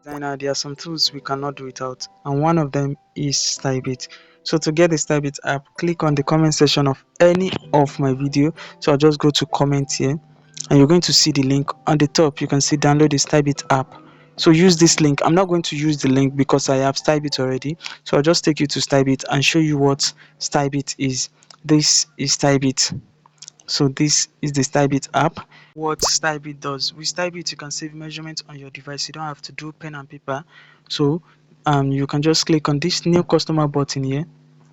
Designer, there are some tools we cannot do without, and one of them is Stybit. So to get the Stybit app, click on the comment section of any of my video. So I'll just go to comment here, and you're going to see the link on the top. You can see download the Stybit app. So use this link. I'm not going to use the link because I have Stybit already. So I'll just take you to Stybit and show you what Stybit is. This is Stybit. So this is the Stybit app. What Stybit does with Stybit, you can save measurements on your device. You don't have to do pen and paper. So you can just click on this new customer button here.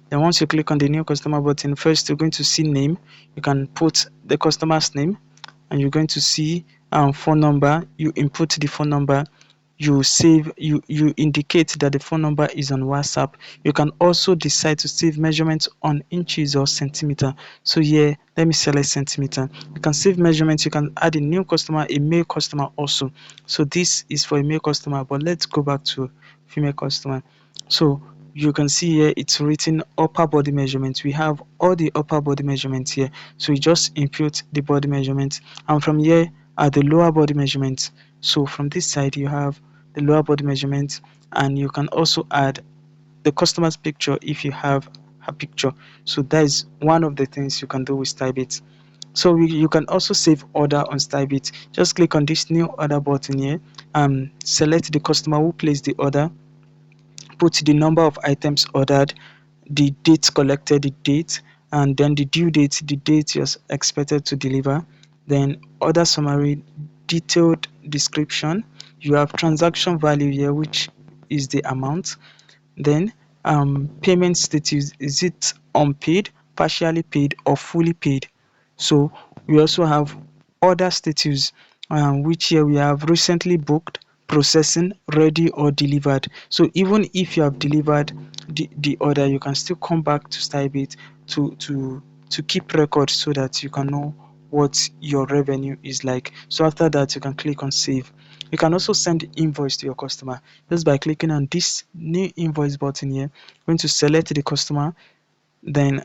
Then once you click on the new customer button, first you're going to see name. You can put the customer's name, and you're going to see phone number. You input the phone number, you indicate that the phone number is on WhatsApp. You can also decide to save measurements on inches or centimeter. So here, let me select centimeter. You can save measurements. You can add a new customer, a male customer also. So this is for a male customer, but let's go back to female customer. So you can see here it's written upper body measurements. We have all the upper body measurements here. So you just input the body measurements, and from here are the lower body measurements. So from this side you have the lower body measurements, and you can also add the customer's picture if you have a picture. So that is one of the things you can do with Stybit. So you can also save order on Stybit. Just click on this new order button here, select the customer who placed the order, put the number of items ordered, the date collected, the date, and then the due date, the date you're expected to deliver, then order summary, detailed description. You have transaction value here, which is the amount. Then payment status, is it unpaid, partially paid, or fully paid? So we also have order status, which here we have recently booked, processing, ready, or delivered. So even if you have delivered the order, you can still come back to Stybit to keep record so that you can know what your revenue is like. So after that, you can click on save. You can also send invoice to your customer just by clicking on this new invoice button here. Going to select the customer, then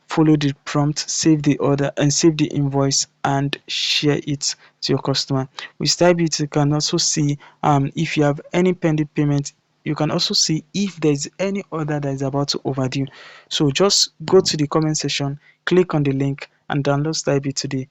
follow the prompt, save the order and save the invoice, and share it to your customer. With Stybit, you can also see if you have any pending payment. You can also see if there is any order that is about to overdue. So just go to the comment section, click on the link, and download Stybit today.